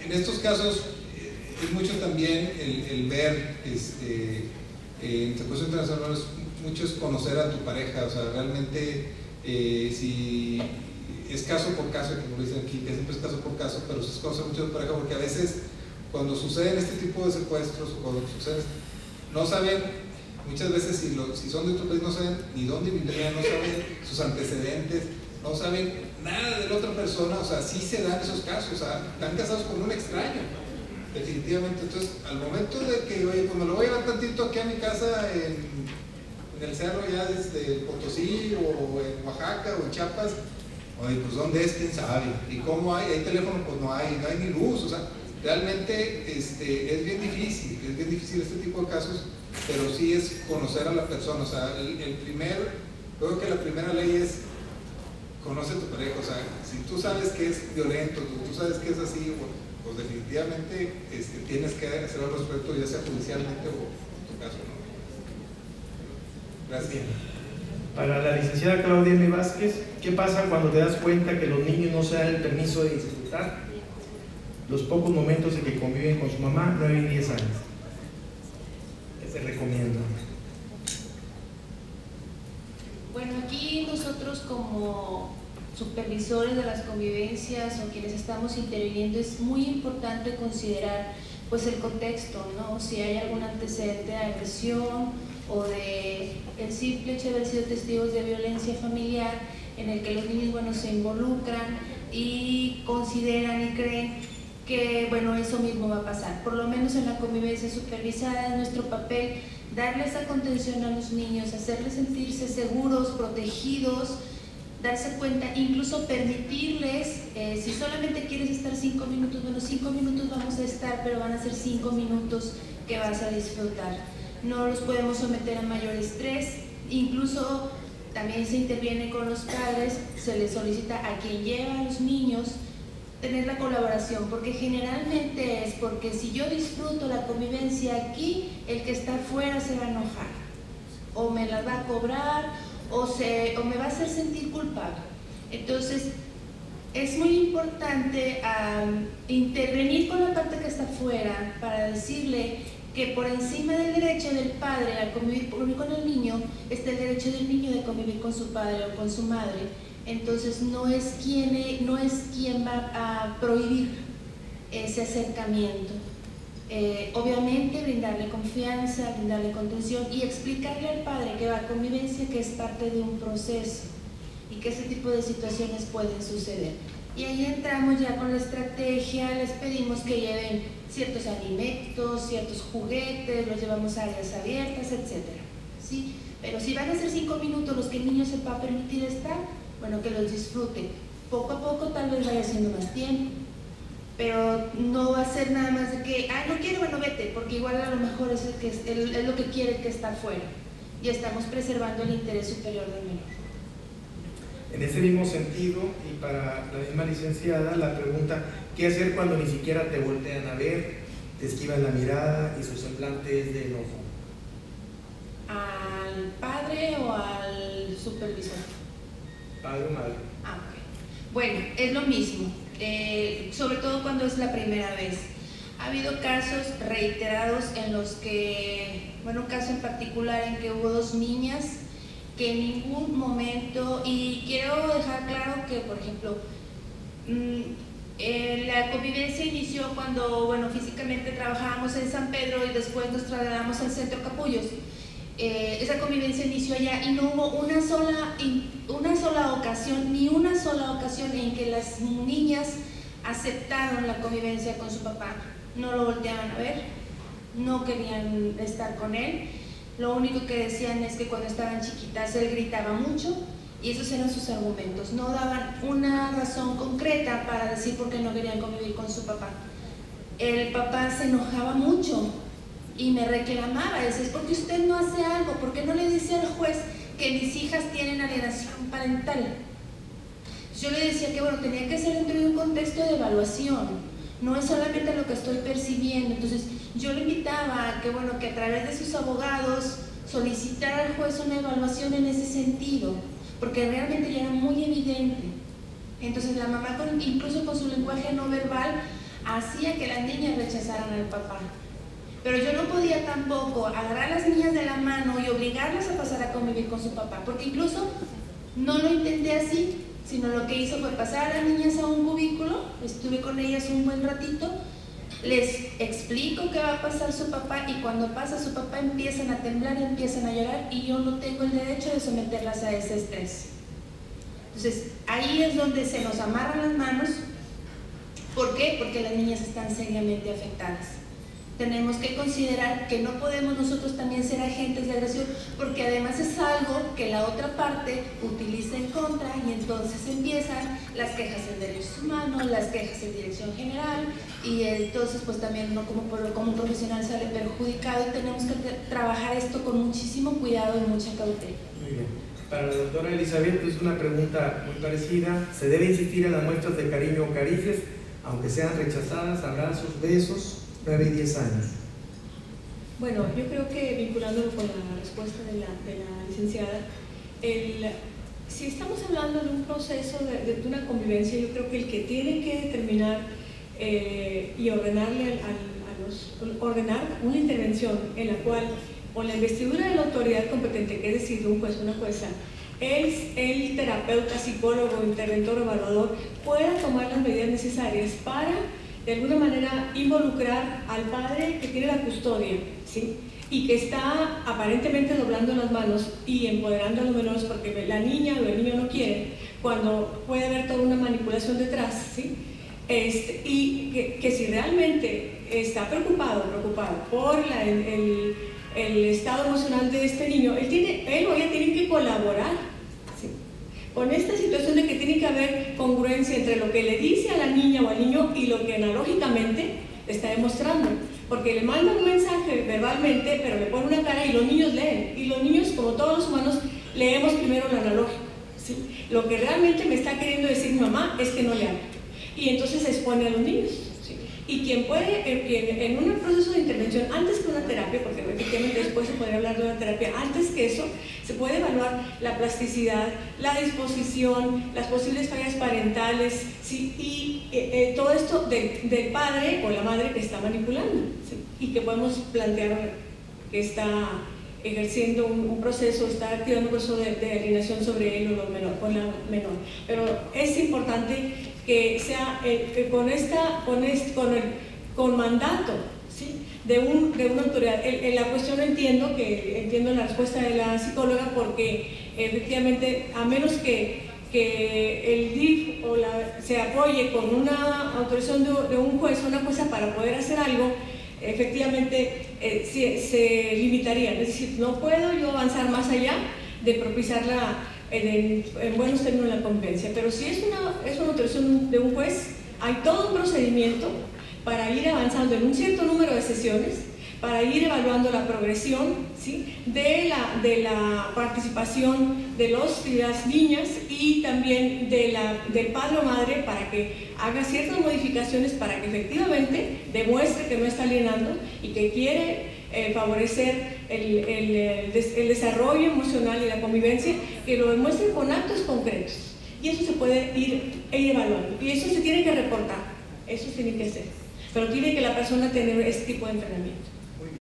En estos casos es mucho también el ver, en secuestro internacional mucho es conocer a tu pareja, o sea, realmente si es caso por caso, como dicen aquí, que siempre es caso por caso, pero se conoce mucho a tu pareja porque a veces cuando suceden este tipo de secuestros o cuando suceden, no saben, muchas veces si son de otro país no saben ni dónde vivían, no saben sus antecedentes, no saben nada de la otra persona, o sea, sí se dan esos casos, o sea, están casados con un extraño, definitivamente. Entonces, al momento de que, oye, pues me lo voy a llevar tantito aquí a mi casa en el cerro ya desde Potosí o en Oaxaca o en Chiapas, oye, pues ¿dónde es? ¿Quién sabe? ¿Y cómo hay? ¿Hay teléfono? Pues no hay ni luz, o sea, realmente es bien difícil este tipo de casos, pero sí es conocer a la persona, o sea, creo que la primera ley es conoce a tu pareja, o sea, si tú sabes que es violento, tú sabes que es así, pues definitivamente tienes que hacer al respecto, ya sea judicialmente o en tu caso, ¿no? Gracias. Para la licenciada Claudia M. Vázquez, ¿qué pasa cuando te das cuenta que los niños no se dan el permiso de disfrutar los pocos momentos en que conviven con su mamá, 9 y 10 años? ¿Qué se recomienda? Bueno, aquí nosotros como supervisores de las convivencias o quienes estamos interviniendo es muy importante considerar pues el contexto, ¿no? Si hay algún antecedente de agresión o de el simple hecho de haber sido testigos de violencia familiar en el que los niños, bueno, se involucran y consideran y creen que, bueno, eso mismo va a pasar. Por lo menos en la convivencia supervisada es nuestro papel darles esa contención a los niños, hacerles sentirse seguros, protegidos, darse cuenta, incluso permitirles, si solamente quieres estar 5 minutos, bueno, 5 minutos vamos a estar, pero van a ser 5 minutos que vas a disfrutar. No los podemos someter a mayor estrés, incluso también se interviene con los padres, se les solicita a quien lleva a los niños tener la colaboración, porque generalmente es porque si yo disfruto la convivencia aquí, el que está afuera se va a enojar, o me la va a cobrar, o me va a hacer sentir culpable. Entonces, es muy importante intervenir con la parte que está afuera para decirle que por encima del derecho del padre a convivir con el niño está el derecho del niño de convivir con su padre o con su madre. Entonces no es quien va a prohibir ese acercamiento. Obviamente brindarle confianza, brindarle contención y explicarle al padre que la convivencia que es parte de un proceso y que ese tipo de situaciones pueden suceder. Y ahí entramos ya con la estrategia, les pedimos que lleven ciertos alimentos, ciertos juguetes, los llevamos a áreas abiertas, etc. ¿Sí? Pero si van a ser 5 minutos los que el niño se va a permitir estar, bueno, que los disfrute. Poco a poco tal vez vaya haciendo más tiempo, pero no va a ser nada más de que, no quiero, bueno, vete, porque igual a lo mejor es lo que quiere que está afuera. Y estamos preservando el interés superior del menor. En ese mismo sentido, y para la misma licenciada, la pregunta, ¿qué hacer cuando ni siquiera te voltean a ver, te esquivan la mirada y su semblante es de enojo? ¿Al padre o al supervisor? Padre o madre. Ok. Bueno, es lo mismo, sobre todo cuando es la primera vez. Ha habido casos reiterados en los que, bueno, un caso en particular en que hubo 2 niñas que en ningún momento, y quiero dejar claro que, por ejemplo, la convivencia inició cuando, bueno, físicamente trabajábamos en San Pedro y después nos trasladamos al Centro Capullos. Esa convivencia inició allá y no hubo una sola ocasión en que las niñas aceptaron la convivencia con su papá. No lo volteaban a ver, no querían estar con él. Lo único que decían es que cuando estaban chiquitas él gritaba mucho y esos eran sus argumentos. No daban una razón concreta para decir por qué no querían convivir con su papá. El papá se enojaba mucho y me reclamaba, decía, es porque usted no hace algo, ¿por qué no le dice al juez que mis hijas tienen alienación parental? Yo le decía que, bueno, tenía que ser dentro de un contexto de evaluación, no es solamente lo que estoy percibiendo. Entonces yo le invitaba a que, bueno, que a través de sus abogados solicitara al juez una evaluación en ese sentido, porque realmente ya era muy evidente. Entonces la mamá, incluso con su lenguaje no verbal, hacía que las niñas rechazaran al papá. Pero yo no podía tampoco agarrar a las niñas de la mano y obligarlas a pasar a convivir con su papá, porque incluso no lo intenté así, sino lo que hice fue pasar a las niñas a un cubículo, estuve con ellas un buen ratito, les explico qué va a pasar su papá, y cuando pasa su papá empiezan a temblar, empiezan a llorar, y yo no tengo el derecho de someterlas a ese estrés. Entonces ahí es donde se nos amarran las manos. ¿Por qué? Porque las niñas están seriamente afectadas. Tenemos que considerar que no podemos nosotros también ser agentes de agresión, porque además es algo que la otra parte utiliza en contra, y entonces empiezan las quejas en derechos humanos, las quejas en dirección general, y entonces pues también uno como profesional sale perjudicado, y tenemos que trabajar esto con muchísimo cuidado y mucha cautela. Muy bien. Para la doctora Elizabeth es una pregunta muy parecida. ¿Se debe insistir en las muestras de cariño o caricias, aunque sean rechazadas, abrazos, besos? 9 y 10 años. Bueno, yo creo que vinculándolo con la respuesta de la licenciada, si estamos hablando de un proceso de una convivencia, yo creo que el que tiene que determinar y ordenarle ordenar una intervención en la cual, con la investidura de la autoridad competente, que es decir, un juez o una jueza, el terapeuta, psicólogo, interventor o evaluador pueda tomar las medidas necesarias para de alguna manera involucrar al padre que tiene la custodia, ¿sí? Y que está aparentemente doblando las manos y empoderando a los menores porque la niña o el niño no quiere, cuando puede haber toda una manipulación detrás, ¿sí? Y que si realmente está preocupado por el estado emocional de este niño, él o ella tienen que colaborar, ¿sí? Con esta situación de que tiene que haber congruencia entre lo que le dice a la niña o al niño y lo que analógicamente le está demostrando, porque le manda un mensaje verbalmente, pero le pone una cara y los niños leen, y los niños, como todos los humanos, leemos primero lo analógico, ¿sí? Lo que realmente me está queriendo decir mi mamá es que no le hablo, y entonces se expone a los niños, ¿sí? Y quien puede, en un proceso de intervención, antes que una terapia, porque efectivamente después se podría hablar de una terapia, antes que eso, se puede evaluar la plasticidad, la disposición, las posibles fallas parentales, ¿sí? Y todo esto del padre o la madre que está manipulando, ¿sí? Y que podemos plantear que está ejerciendo un proceso, está activando un proceso de alienación sobre él o la menor. Pero es importante que sea con mandato, ¿sí? de una autoridad. La cuestión entiendo la respuesta de la psicóloga, porque efectivamente, a menos que el DIF se apoye con una autorización de un juez o una jueza para poder hacer algo, efectivamente se limitarían. Es decir, no puedo yo avanzar más allá de propiciar en buenos términos la convivencia, pero si es una autorización de un juez, hay todo un procedimiento para ir avanzando en un cierto número de sesiones, para ir evaluando la progresión, ¿sí? de la participación de las niñas y también del padre o madre, para que haga ciertas modificaciones para que efectivamente demuestre que no está alienando y que quiere favorecer el desarrollo emocional y la convivencia, que lo demuestre con actos concretos. Y eso se puede ir evaluando, y eso se tiene que reportar, eso se tiene que hacer, pero tiene que la persona tener este tipo de entrenamiento.